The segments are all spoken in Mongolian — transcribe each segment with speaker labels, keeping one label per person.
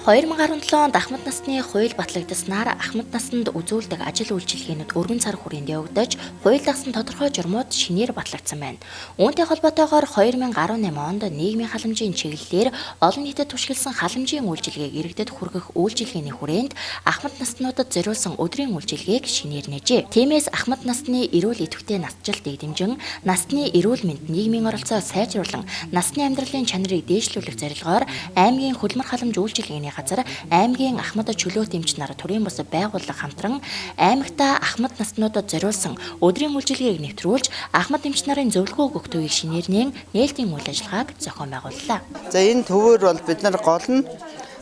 Speaker 1: 2017 онд Ахмад насны хууль батлагдсанаар Ахмад наснд үзүүлдэг ажил үйлчилгээнүүд өргөн сар хүрээнд явагдаж, хууль дагсан тодорхой журмууд шинээр батлагдсан байна. Үүнтэй холбоотойгоор 2018 онд нийгмийн халамжийн чиглэлээр олон нийтэд түшиглсэн халамжийн үйлчилгээг иргэдэд хүргэх үйлчилгээний хүрээнд Ахмад наснуудад зориулсан өдрийн үйлчилгээг шинээр нээжээ. Тиймээс Ахмад насны эрүүл идэвхтэй насжилтыг дэмжин, насны эрүүл мэнд нийгмийн оролцоо сайжруулан, насны амьдралын чанарыг дээшлүүлэх зорилгоор аймгийн хөлмөр халамж үйлчилгээний газар аймгийн Ахмад чөлөөт эмч нар төрийн бус байгууллага хамтран аймагта Ахмад наснуудад зориулсан өдрийн үйлчилгээг нэвтрүүлж Ахмад эмч нарын зөвлөгөө өгөх төвийг шинээрнэн нээлтийн үйл ажиллагааг зохион байгууллаа.
Speaker 2: За энэ төвөөр бол бид нар гол нь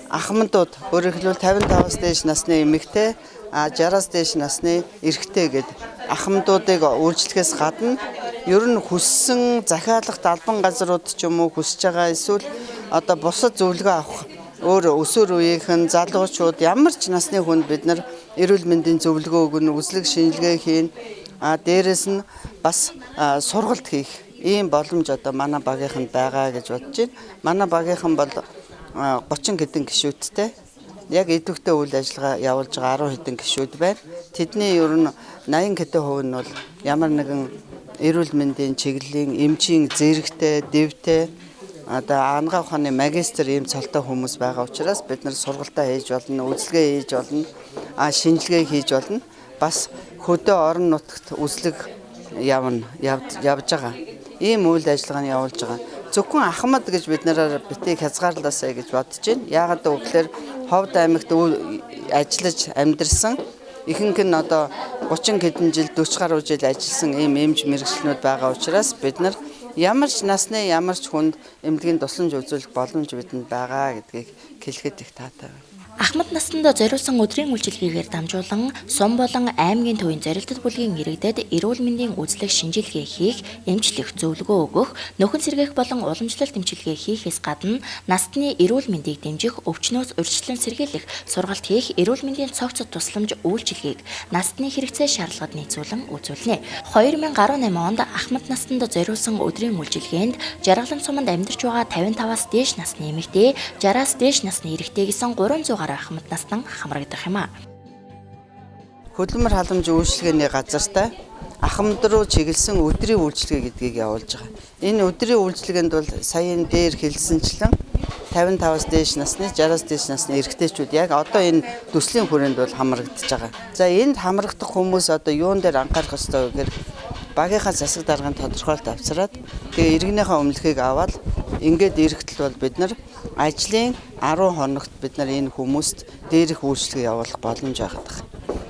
Speaker 2: Ахмадууд өөрөөр хэлбэл 55-аас дээш насны эмэгтэй, 60-аас дээш насны эрэгтэй гэдэг Ахмадуудыг үйлчлэхээс гадна ер нь хүссэн захиалах албан газрууд ч юм уу хүсэж байгаа эсвэл одоо бусад зөвлөгөө авах өөр өсвөр үеийнхэн залуучууд ямар ч насны хүнд бид нар эрүүл мэндийн зөвлөгөө өгнө, үзлэг шинжилгээ хийн, дээрэс нь бас сургалт хийх ийм боломж одоо манай багийнханд байгаа гэж бодож байна. Манай багийнхан бол 30 хэдэн гишүүдтэй яг идэвхтэй үйл ажиллагаа явуулж байгаа 10 хэдэн гишүүд байна. Тэдний ер нь 80 хэдэн хувь нь бол ямар нэгэн эрүүл мэндийн чиглэлийн эмчийн зэрэгтэй, дэвтэй одоо ангаа ухааны магистр ийм цолтой хүмүүс байгаа учраас бид нар сургалтаа хийж болно, үзлэгээ хийж болно, шинжилгээ хийж болно. Бас хөдөө орон нутагт үзлэг явж байгаа. Ийм үйл ажиллагааны явуулж байгаа. Зөвхөн Ахмад гэж бид нараар битгий хязгаарлаасаа гэж бодож байна. Яагаад гэвэл Ховд аймагт ажиллаж амьдарсан ихэнх нь одоо 30 хэдэн жил 40 гаруй жил ажилласан ийм эмч мэргэжлэнүүд байгаа учраас бид нар ямар ч насны ямар ч хүнд эмнэлгийн тусламж үзүүлэх боломж бидэнд байгаа гэдгийг хэлэхэд их таатай байна.
Speaker 1: Ахмад наснд зориулсан өдрийн үйлчилгээгээр дамжуулан сум болон аймгийн төвийн зорилттой бүлгийн иргэдэд эрүүл мэндийн үзлэг шинжилгээ хийх, эмчлэх, зөвлөгөө өгөх, нөхөн сэргээх болон уламжлалт эмчилгээ хийхээс гадна насны эрүүл мэндийг дэмжих, өвчнөөс урьдчилан сэргийлэх, сургалт хийх, эрүүл мэндийн цогц тусламж үйлчилгээг насны хэрэгцээ шаардлагад нийцүүлэн үзүүлнэ. 2018 онд Ахмад наснд зориулсан өдрийн үйлчилгээнд Жаргалан суманд амьдарч байгаа 55-аас дээш насны эмэгтэй, 60-аас дээш насны эрэгтэй гэсэн 300 Ахмад настан хамрагдах юм а.
Speaker 2: Хөдөлмөр халамж үйлчилгээний газартай Ахмад руу чиглэсэн өдрийн үйлчилгээ гэдгийг явуулж байгаа. Энэ өдрийн үйлчилгээнд бол саяын дээр хэлсэнчлэн 55-аас дээш насны, 60-аас дээш насны эрэгтэйчүүд яг одоо энэ төслийн хүрээнд бол хамрагдаж байгаа. За энд хамрагдах хүмүүс одоо юун дээр анхаарах ёстой вэ гэхээр багийнхаа засаг дарганы тодорхойлолт авчраад тэгээ иргэнийхээ өмнөлхийг аваад ингээд ирэхдээ бол бид нар ажлын 10 хоногт бид нар энэ хүмүүст дээрх үйлчилгээ явуулах боломж байгаа.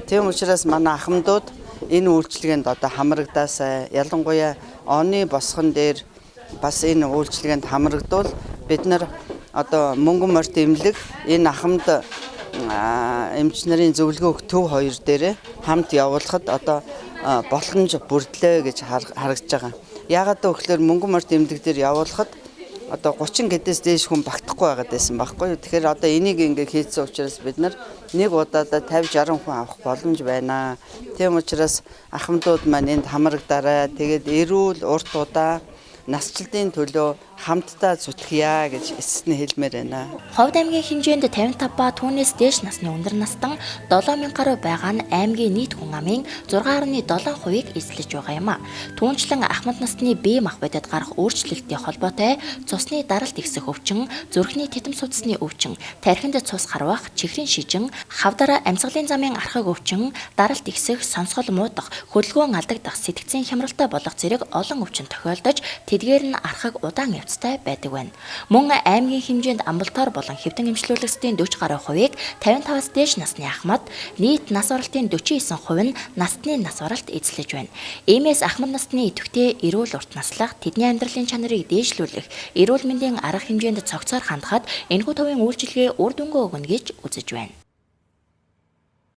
Speaker 2: Тийм учраас манай Ахмадууд энэ үйлчилгээнд одоо хамрагдаасаа ялангуяа оны босгон дээр бас энэ үйлчилгээнд хамрагдвал бид нар одоо мөнгөн морьт эмнэлэг энэ Ахмад эмч нарын зөвлөгөө өгөх төв хоёр дээр хамт явуулахад одоо боломж бүрдлээ гэж харагдаж байгаа. Яагаад гэвэл мөнгөн морьт эмнэлэг дээр явуулахад одоо 30 гэдэс дээш хүн багтахгүй байгаад байсан байхгүй юу. Тэгэхээр одоо энийг ингээ хийсэн учраас бид нар нэг удаадаа 50-60 хүн авах боломж байна. Тийм учраас Ахмадууд маань энд хамрагдаарай. Тэгээд эрүүл урт удаа насжилтын төлөө хамтдаа зүтгэя гэж эсэсний хэлмээр байна.
Speaker 1: Ховд аймгийн хэмжээнд 55 ба түүнээс дээш насны өндөр настан 7000 гаруй байгаа нь аймгийн нийт хүн амын 6.7%-ийг эзлэж байгаа юм а. Түүнчлэн Ахмад насны бие махбодод гарах өөрчлөлттэй холбоотой цусны даралт ихсэх өвчин, зүрхний тэтэм судасны өвчин, тархинд цус харвах, чихрийн шижин, хавдар амьсгалын замын архаг өвчин, даралт ихсэх, сонсгол муудах, хөдөлгөөн алдагдах, сэтгцийн хямралтай болох зэрэг олон өвчин тохиолдож тэдгээр нь архаг удаан явцтай байдаг байна. Мөн аймгийн хэмжээнд амбулатор болон хэвтэн эмчлүүлэгчдийн 40 гаруй хувийг 55-аас дээш насны Ахмад, нийт нас баралтын 49% нь насны нас баралт эзлэж байна. Иймээс Ахмад насны идэвхтэй эрүүл урт наслах, тэдний амьдралын чанарыг дээшлүүлэх, эрүүл мэндийн арга хэмжээнд цогцоор хандахад энэхүү төвийн үйлчилгээ үр дүнгээ өгнө гэж үзэж байна.